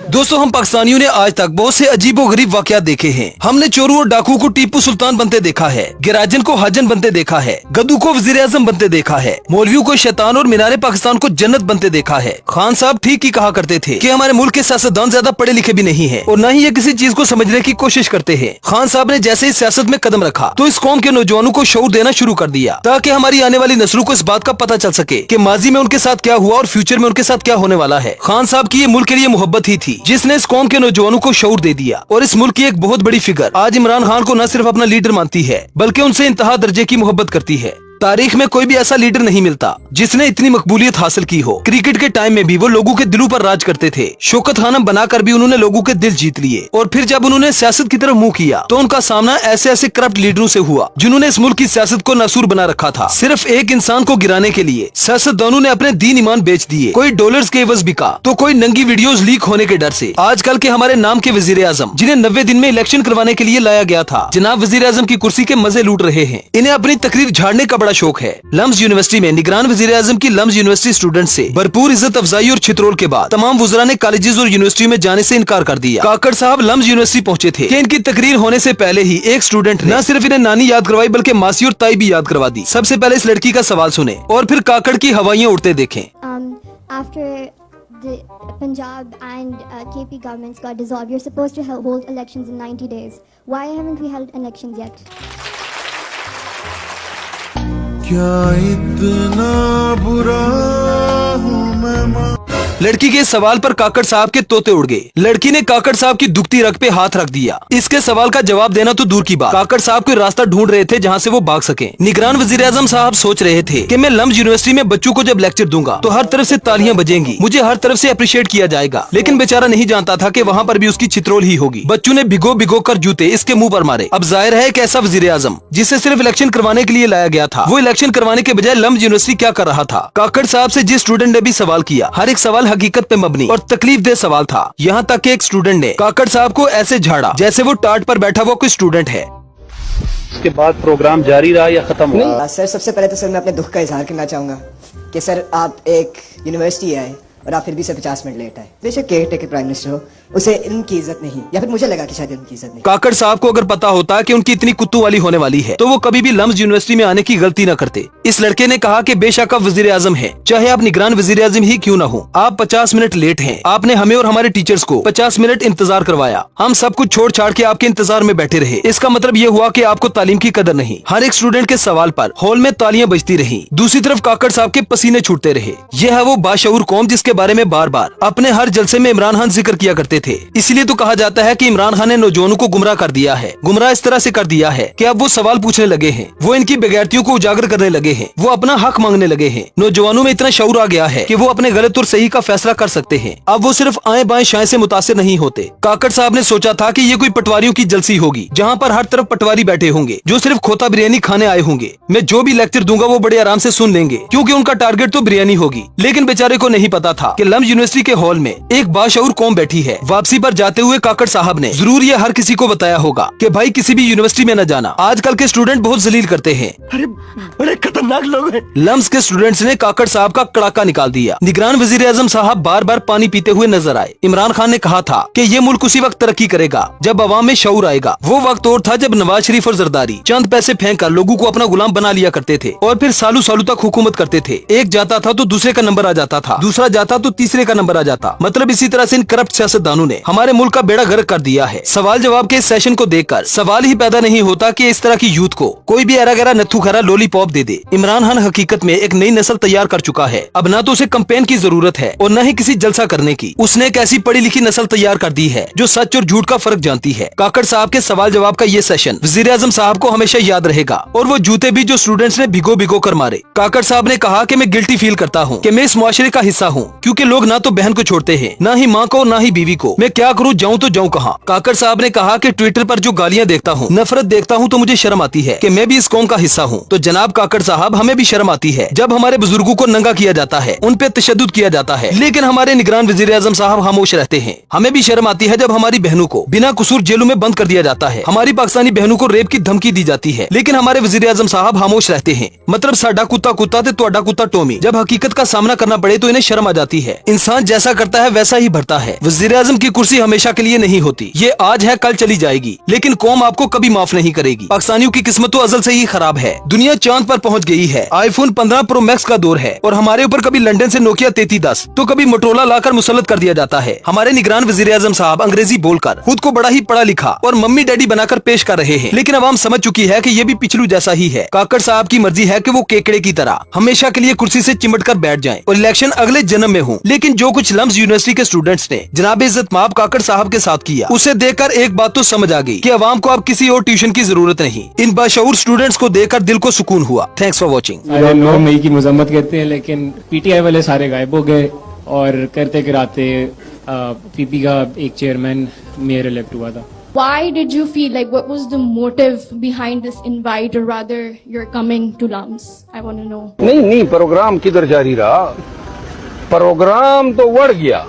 दोस्तों, हम पाकिस्तानियों ने आज तक बहुत से अजीबोगरीब वाकयात देखे हैं। हमने चोरों और डाकू को टीपू सुल्तान बनते देखा है, गिराजन को हाजन बनते देखा है, गद्दू को वजीर आजम बनते देखा है, मौलवियों को शैतान और मीनारे पाकिस्तान को जन्नत बनते देखा है। खान साहब ठीक ही कहा करते थे कि हमारे मुल्क के सियासतदान ज्यादा पढ़े लिखे भी नहीं है और न ही ये किसी चीज को समझने की कोशिश करते हैं। खान साहब ने जैसे ही सियासत में कदम रखा तो इस कौम के नौजवानों को शऊर देना शुरू कर दिया, ताकि हमारी आने वाली नस्लों को इस बात का पता चल सके कि माजी में उनके साथ क्या हुआ और फ्यूचर में उनके साथ क्या होने वाला है। खान साहब की ये मुल्क के लिए मोहब्बत ही थी जिसने इस कौम के नौजवानों को शऊर दे दिया। और इस मुल्क की एक बहुत बड़ी फिगर आज इमरान खान को न सिर्फ अपना लीडर मानती है बल्कि उनसे इंतहा दर्जे की मोहब्बत करती है। तारीख में कोई भी ऐसा लीडर नहीं मिलता जिसने इतनी मकबूलियत हासिल की हो। क्रिकेट के टाइम में भी वो लोगों के दिलों पर राज करते थे। शौकत खानम बनाकर भी उन्होंने लोगों के दिल जीत लिए और फिर जब उन्होंने सियासत की तरफ मुंह किया तो उनका सामना ऐसे ऐसे करप्ट लीडरों से हुआ जिन्होंने इस मुल्क की सियासत को नासूर बना रखा था। सिर्फ एक इंसान को गिराने के लिए सियासतदानों ने अपने दीन ईमान बेच दिए। कोई डॉलर्स के एवज बिका तो कोई नंगी वीडियोस लीक होने के डर से। आजकल के हमारे नाम के वजीर आजम जिन्हें 90 दिन में इलेक्शन करवाने के लिए लाया गया था, जनाब वजीर आजम की कुर्सी के मजे लूट रहे हैं। इन्हें अपनी तकरीर झाड़ने का बड़ा शौक है। लम्स यूनिवर्सिटी में निगरान वजीर आजम की लम्स यूनिवर्सिटी स्टूडेंट से भरपूर इज्जत अफजाई और छित्रोल के बाद तमाम वुज़रा ने कॉलेजेस और यूनिवर्सिटी में जाने से इनकार कर दिया। काकड़ साहब लम्स यूनिवर्सिटी पहुंचे थे कि इनकी तकरीर होने से पहले ही एक स्टूडेंट ने न सिर्फ इन्हें नानी याद करवाई बल्कि मासी और ताई भी याद करवा दी। सबसे पहले इस लड़की का सवाल सुने और फिर काकड़ की हवाइयाँ उड़ते देखें। The Punjab and KP governments got dissolved. You're supposed to hold elections in 90 days. Why haven't we held elections yet? क्या इतना बुरा हूँ मैं? लड़की के सवाल पर काकड़ साहब के तोते उड़ गए। लड़की ने काकड़ साहब की दुखती रग पे हाथ रख दिया। इसके सवाल का जवाब देना तो दूर की बात, काकड़ साहब कोई रास्ता ढूंढ रहे थे जहां से वो भाग सकें। निगरान वजीर आजम साहब सोच रहे थे कि मैं लम्स यूनिवर्सिटी में बच्चों को जब लेक्चर दूंगा तो हर तरफ से तालियां बजेंगी, मुझे हर तरफ से अप्रिशिएट किया जाएगा। लेकिन बेचारा नहीं जानता था कि वहाँ पर भी उसकी छित्रोल ही होगी। बच्चों ने भिगो भिगो कर जूते इसके मुंह पर मारे। अब जाहिर है कि ऐसा वजीर आजम जिसे सिर्फ इलेक्शन करवाने के लिए लाया गया था, वो इलेक्शन करवाने के बजाय लम्स यूनिवर्सिटी क्या कर रहा था। काकड़ साहब से जिस स्टूडेंट ने भी सवाल किया, हर एक सवाल हकीकत पे मबनी और तकलीफ दे सवाल था। यहाँ तक कि एक स्टूडेंट ने काकड़ साहब को ऐसे झाड़ा जैसे वो टाट पर बैठा हुआ कोई स्टूडेंट है। इसके बाद प्रोग्राम जारी रहा या खत्म हुआ? सर, सबसे पहले तो सर मैं अपने दुख का इजहार करना चाहूंगा कि सर आप एक यूनिवर्सिटी आए और आप फिर भी 50 मिनट लेट आए। बेशक केयर टेकर प्राइम मिनिस्टर हो, उसे इनकी इज्जत नहीं, या फिर मुझे लगा कि शायद इनकी इज्जत नहीं। काकड़ साहब को अगर पता होता कि उनकी इतनी कुत्तू वाली होने वाली है तो वो कभी भी लम्स यूनिवर्सिटी में आने की गलती न करते। इस लड़के ने कहा कि बेशक आप वजीर आजम है, चाहे आप निगरान वजीर आजम ही क्यों न हो, आप 50 मिनट लेट हैं। आपने हमें और हमारे टीचर्स को 50 मिनट इंतजार करवाया। हम सब कुछ छोड़ छाड़ के आपके इंतजार में बैठे रहे। इसका मतलब ये हुआ कि आपको तालीम की कदर नहीं। हर एक स्टूडेंट के सवाल पर हॉल में तालियां बजती रही। दूसरी तरफ काकड़ साहब के पसीने छूटते रहे। यह है वो बाशऊर कौम जिसके बारे में बार बार अपने हर जलसे में इमरान खान जिक्र किया करते थे। इसलिए तो कहा जाता है कि इमरान खान ने नौजवानों को गुमराह कर दिया है। गुमराह इस तरह से कर दिया है कि अब वो सवाल पूछने लगे हैं, वो इनकी बेगैरतियों को उजागर करने लगे हैं, वो अपना हक मांगने लगे हैं। नौजवानों में इतना शऊर आ गया है कि वो अपने गलत और सही का फैसला कर सकते हैं। अब वो सिर्फ आए बाएं शाएं से मुतासिर नहीं होते। काकड़ साहब ने सोचा था कि ये कोई पटवारियों की जलसी होगी जहाँ पर हर तरफ पटवारी बैठे होंगे जो सिर्फ खोता बिरयानी खाने आए होंगे। मैं जो भी लेक्चर दूंगा वो बड़े आराम से सुन लेंगे क्योंकि उनका टारगेट तो बिरयानी होगी। लेकिन बेचारे को नहीं पता था कि लम्स यूनिवर्सिटी के हॉल में एक बाशऊर कौम बैठी है। वापसी पर जाते हुए काकड़ साहब ने जरूर ये हर किसी को बताया होगा कि भाई किसी भी यूनिवर्सिटी में न जाना। आजकल के स्टूडेंट बहुत जलील करते हैं। अरे बड़े खतरनाक लोग हैं। लम्स के स्टूडेंट्स ने काकड़ साहब का कड़ाका निकाल दिया। निगरान वजीर आजम साहब बार बार पानी पीते हुए नजर आए। इमरान खान ने कहा था कि ये मुल्क उसी वक्त तरक्की करेगा जब अवाम में शऊर आएगा। वो वक्त और था जब नवाज शरीफ और जरदारी चंद पैसे फेंक कर लोगों को अपना गुलाम बना लिया करते थे और फिर सालों सालों तक हुकूमत करते थे। एक जाता था तो दूसरे का नंबर आ जाता था, दूसरा जाता तो तीसरे का नंबर आ जाता। मतलब इसी तरह से इन करप्ट सियासतदानों ने हमारे मुल्क का बेड़ा गर्क कर दिया है। सवाल जवाब के इस सेशन को देखकर सवाल ही पैदा नहीं होता कि इस तरह की यूथ को कोई भी एरा गैरा नथु खरा लॉलीपॉप दे दे। इमरान खान हकीकत में एक नई नस्ल तैयार कर चुका है। अब न तो उसे कैंपेन की जरूरत है और न ही किसी जलसा करने की। उसने एक ऐसी पढ़ी लिखी नस्ल तैयार कर दी है जो सच और झूठ का फर्क जानती है। काकड़ साहब के सवाल जवाब का ये सेशन वजीर आजम साहब को हमेशा याद रहेगा और वो जूते भी जो स्टूडेंट्स ने भिगो भिगो कर मारे। काकड़ साहब ने कहा कि मैं गिल्टी फील करता हूँ कि मैं इस मुआशरे का हिस्सा हूँ क्योंकि लोग ना तो बहन को छोड़ते हैं, ना ही माँ को, ना ही बीवी को। मैं क्या करूँ, जाऊँ तो जाऊँ कहाँ। काकड़ साहब ने कहा कि ट्विटर पर जो गालियाँ देखता हूँ, नफरत देखता हूँ तो मुझे शर्म आती है कि मैं भी इस कौम का हिस्सा हूँ। तो जनाब काकड़ साहब, हमें भी शर्म आती है जब हमारे बुजुर्गों को नंगा किया जाता है, उन पे तशद्दुद किया जाता है, लेकिन हमारे निगरान वजीर आजम साहब खामोश रहते हैं। हमें भी शर्म आती है जब हमारी बहनों को बिना कसूर जेलों में बंद कर दिया जाता है। हमारी पाकिस्तानी बहनों को रेप की धमकी दी जाती है, लेकिन हमारे वजीर आजम साहब खामोश रहते हैं। मतलब साडा कुत्ता कुत्ता ते तुहाडा कुत्ता टोमी। जब हकीकत का सामना करना पड़े तो इन्हें शर्म आ जाती जाती है। इंसान जैसा करता है वैसा ही भरता है। वज़ीर-ए-आज़म की कुर्सी हमेशा के लिए नहीं होती, ये आज है कल चली जाएगी, लेकिन कौम आपको कभी माफ नहीं करेगी। पाकिस्तानियों की किस्मत तो अजल से ही खराब है। दुनिया चांद पर पहुंच गई है। आईफोन 15 प्रो मैक्स का दौर है और हमारे ऊपर कभी लंदन से नोकिया 3310 तो कभी मोटरोला लाकर मुसल्लत कर दिया जाता है। हमारे निगरान वज़ीर-ए-आज़म साहब अंग्रेजी बोलकर खुद को बड़ा ही पढ़ा लिखा और मम्मी डैडी बनाकर पेश कर रहे हैं, लेकिन अवाम समझ चुकी है कि ये भी पिछलू जैसा ही है। काकड़ साहब की मर्जी है कि वो केकड़े की तरह हमेशा के लिए कुर्सी से चिमट कर बैठ जाएं और इलेक्शन अगले जन्म में हो। लेकिन जो कुछ लम्स यूनिवर्सिटी के स्टूडेंट्स ने जनाब इज्जत माब काकड़ साहब के साथ किया, उसे देखकर एक बात तो समझ आ गई कि अवाम को अब किसी और ट्यूशन की जरूरत नहीं। इन बाशऊर स्टूडेंट्स को देखकर दिल को सुकून हुआ। Thanks for watching. सारे लोग मई की मजम्मत करते हैं, लेकिन पीटीआई वाले सारे गायब हो गए और करते कराते पीपी का एक चेयरमैन मेयर इलेक्ट हुआ था। Why did you feel like, what was the motive behind this invite, or rather you're coming to LUMS? I want to know. नहीं प्रोग्राम किधर जारी रहा, प्रोग्राम तो बढ़ गया।